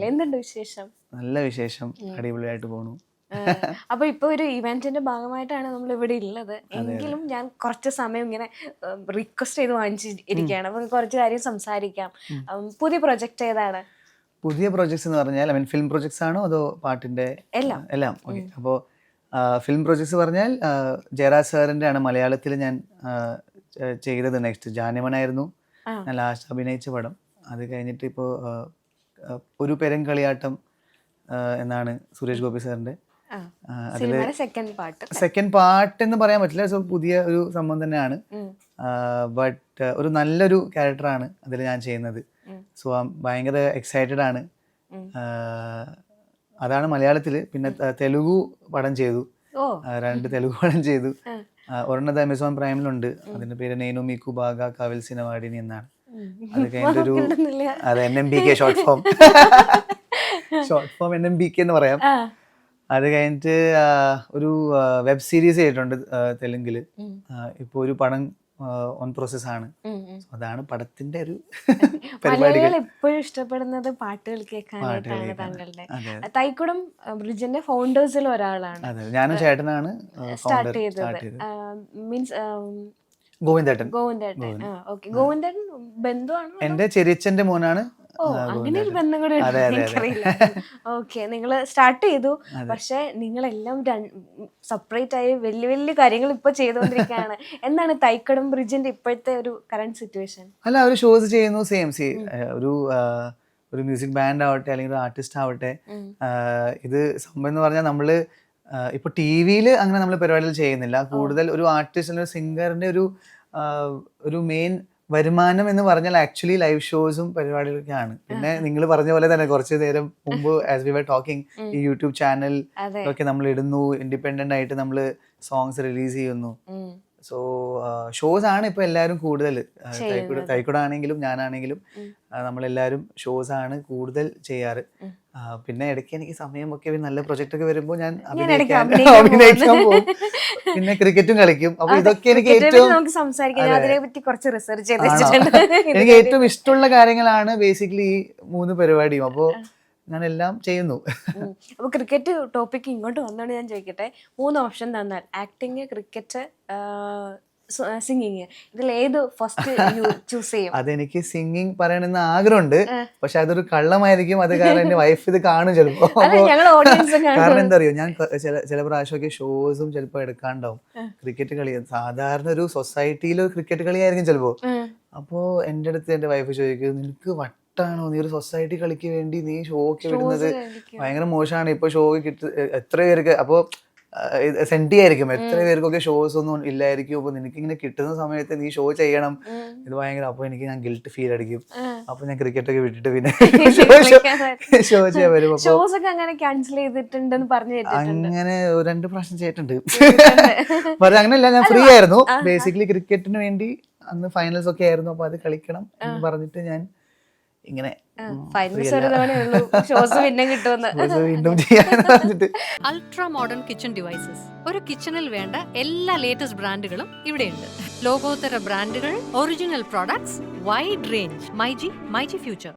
എന്തുണ്ട് വിശേഷം? നല്ല വിശേഷം, അടിപൊളിയായിട്ട് പോണു. അപ്പൊ ഇപ്പൊ ഒരു ഇവന്റിന്റെ ഭാഗമായിട്ടാണ് നമ്മൾ ഇവിടെ ഉള്ളത്. എങ്കിലും ഞാൻ കുറച്ച് സമയം ഇങ്ങനെ റിക്വസ്റ്റ് ചെയ്ത് വാങ്ങിച്ചിരിക്കുകയാണ്. അപ്പൊ കുറച്ച് കാര്യം സംസാരിക്കാം. പുതിയ പ്രൊജക്ട് ഏതാണ്? പുതിയ പ്രൊജക്ട്സ് എന്ന് പറഞ്ഞാൽ ഫിലിം പ്രൊജക്ട്സ് ആണോ അതോ പാട്ടിന്റെ? എല്ലാം ഓക്കെ. അപ്പോൾ ഫിലിം പ്രൊജക്ട്സ് പറഞ്ഞാൽ ജയരാജ് സാറിന്റെ ആണ് മലയാളത്തിൽ ഞാൻ ചെയ്തത്. നെക്സ്റ്റ് ജാനമനായിരുന്നു ഞാൻ ലാസ്റ്റ് അഭിനയിച്ച പടം. അത് കഴിഞ്ഞിട്ട് ഇപ്പോൾ ഒരു പെരുങ്കളിയാട്ടം എന്നാണ് സുരേഷ് ഗോപി സാറിന്റെ. സെക്കൻഡ് പാർട്ട് എന്ന് പറയാൻ പറ്റില്ല, സോ പുതിയ ഒരു സംഭവം തന്നെയാണ്. ബട്ട് ഒരു നല്ലൊരു ക്യാരക്ടറാണ് അതിൽ ഞാൻ ചെയ്യുന്നത്. സോ ഭയങ്കര എക്സൈറ്റഡ് ആണ്. അതാണ് മലയാളത്തില്. പിന്നെ തെലുഗു പടം ചെയ്തു, 2 തെലുഗു പടം ചെയ്തു. ഒരെണ്ണത് ആമസോൺ പ്രൈമിലുണ്ട്. അതിന്റെ പേര് നെയ്നു മീക്കു ബാഗ കവിൽസിന വാടിനി എന്നാണ്. അത് കഴിഞ്ഞിട്ടൊരു NMBK ഷോർട്ട് ഫോം NMBK എന്ന് പറയാം. അത് കഴിഞ്ഞിട്ട് ഒരു വെബ് സീരീസ് ചെയ്തിട്ടുണ്ട് തെലുങ്കില്. ഇപ്പൊ ഒരു പടം ഓൺ പ്രോസസ് ആണ്. അതാണ് പടത്തിന്റെ ഒരു പരിപാടികൾ. എപ്പോഴും ഇഷ്ടപ്പെടുന്നത് പാട്ടുകൾ കേൾക്കാനായിട്ടാണ് താങ്കളുടെ. തൈക്കുടം ബ്രിഡ്ജിന്റെ ഫൗണ്ടേഴ്സിൽ ഒരാളാണ്. ഞാനും ചേട്ടനാണ് സ്റ്റാർട്ട് ചെയ്തത്. മീൻസ് ഗോവിന്ദേട്ടൻ. ഗോവിന്ദേട്ടൻ ബന്ധുവാണ്? എന്റെ ചെറിയച്ഛന്റെ മോനാണ്. അങ്ങനെ ഒരു ബന്ധം കൂടെ എനിക്കറിയില്ല. ഓക്കെ, നിങ്ങൾ സ്റ്റാർട്ട് ചെയ്തു. പക്ഷെ നിങ്ങളെല്ലാം സെപ്പറേറ്റ് ആയി വലിയ വലിയ കാര്യങ്ങൾ ഇപ്പൊ ചെയ്തുകൊണ്ടിരിക്കുകയാണ്. എന്താണ് തൈക്കടം ബ്രിഡ്ജിന്റെ ഇപ്പോഴത്തെ ഒരു കറന്റ് സിറ്റുവേഷൻ? അല്ല, ഒരു ഷോസ് ചെയ്യുന്നു. ഒരു മ്യൂസിക് ബാൻഡ് ആവട്ടെ അല്ലെങ്കിൽ ഒരു ആർട്ടിസ്റ്റ് ആവട്ടെ, ഇത് സംഭവം എന്ന് പറഞ്ഞാൽ നമ്മള് ഇപ്പൊ ടിവിയിൽ അങ്ങനെ നമ്മൾ പരിപാടികൾ ചെയ്യുന്നില്ല. കൂടുതൽ ഒരു ആർട്ടിസ്റ്റ്, ഒരു സിംഗറിന്റെ ഒരു മെയിൻ വരുമാനം എന്ന് പറഞ്ഞാൽ ആക്ച്വലി ലൈവ് ഷോസും പരിപാടികളൊക്കെയാണ്. പിന്നെ നിങ്ങൾ പറഞ്ഞ പോലെ തന്നെ കുറച്ച് നേരം മുമ്പ് ആസ് വി വർ ടോക്കിംഗ്, ഈ യൂട്യൂബ് ചാനൽ ഒക്കെ നമ്മൾ ഇടുന്നു, ഇൻഡിപെൻഡന്റ് ആയിട്ട് നമ്മൾ സോങ്സ് റിലീസ് ചെയ്യുന്നു. സോ ഷോസ് ആണ് ഇപ്പൊ എല്ലാവരും കൂടുതൽ. തൈക്കുട ആണെങ്കിലും ഞാനാണെങ്കിലും നമ്മളെല്ലാവരും ഷോസ് ആണ് കൂടുതൽ ചെയ്യാറ്. പിന്നെ ഇടയ്ക്ക് എനിക്ക് സമയമൊക്കെ നല്ല പ്രൊജക്ട് ഒക്കെ വരുമ്പോൾ ഞാൻ അഭിനയിക്കാൻ പോകും. പിന്നെ ക്രിക്കറ്റും കളിക്കും. അപ്പൊ ഇതൊക്കെ എനിക്ക് എനിക്ക് ഏറ്റവും ഇഷ്ടമുള്ള കാര്യങ്ങളാണ് ബേസിക്കലി ഈ 3 പരിപാടിയും. അപ്പോ ഞാൻ എല്ലാം ചെയ്യുന്നു. അപ്പൊ ക്രിക്കറ്റ് ടോപ്പിക് ഇങ്ങോട്ട് വന്നോണ്ട് ഞാൻ ചോദിക്കട്ടെ, 3 ഓപ്ഷൻ തന്നാൽ ആക്ടിങ്, ക്രിക്കറ്റ്, സിംഗിങ്, ഇതിൽ ഏത് ഫസ്റ്റ് ചൂസ് ചെയ്യും? അതെനിക്ക് സിംഗിങ് പറയണമെന്ന് ആഗ്രഹമുണ്ട്. പക്ഷെ അതൊരു കള്ളമായിരിക്കും. അത് കാരണം എന്റെ വൈഫ് ഇത് കാണും ചിലപ്പോ. കാരണം എന്താ അറിയോ, ഞാൻ ചില പ്രാവശ്യമൊക്കെ ഷോസും ചിലപ്പോ എടുക്കാണ്ടാവും. ക്രിക്കറ്റ് കളി സാധാരണ ഒരു സൊസൈറ്റിയിലൊരു ക്രിക്കറ്റ് കളിയായിരിക്കും ചിലപ്പോ. അപ്പോ എന്റെ അടുത്ത് എന്റെ വൈഫ് ചോദിക്കും, നിനക്ക് ാണോ നീ ഒരു സൊസൈറ്റി കളിക്ക് വേണ്ടി നീ ഷോക്ക് വിടുന്നത്? ഭയങ്കര മോശമാണ്. ഇപ്പൊ ഷോക്ക് എത്ര പേർക്ക് അപ്പൊ സെന്റി ആയിരിക്കും, എത്ര പേർക്കൊക്കെ ഷോസ് ഒന്നും ഇല്ലായിരിക്കും. അപ്പൊ നിനക്ക് ഇങ്ങനെ കിട്ടുന്ന സമയത്ത് നീ ഷോ ചെയ്യണം. ഇത് ഭയങ്കര, അപ്പൊ എനിക്ക് ഞാൻ ഗിൽറ്റ് ഫീൽ അടിക്കും. അപ്പൊ ഞാൻ ക്രിക്കറ്റ് ഒക്കെ വിട്ടിട്ട് പിന്നെ ഷോ ചെയ്യാൻ വരും. അങ്ങനെ 2 പ്രാവശ്യം ചെയ്തിട്ടുണ്ട്. പക്ഷെ അങ്ങനെയല്ല, ഞാൻ ഫ്രീ ആയിരുന്നു. ബേസിക്കലി ക്രിക്കറ്റിന് വേണ്ടി അന്ന് ഫൈനൽസ് ഒക്കെ ആയിരുന്നു. അപ്പൊ അത് കളിക്കണം എന്ന് പറഞ്ഞിട്ട് ഞാൻ ഇങ്ങനെ അൾട്രാ മോഡേൺ കിച്ചൺ ഡിവൈസസ്. ഒരു കിച്ചണിൽ വേണ്ട എല്ലാ ലേറ്റസ്റ്റ് ബ്രാൻഡുകളും ഇവിടെയുണ്ട്. ലോകോത്തര ബ്രാൻഡുകൾ, original products, wide range. MyG future.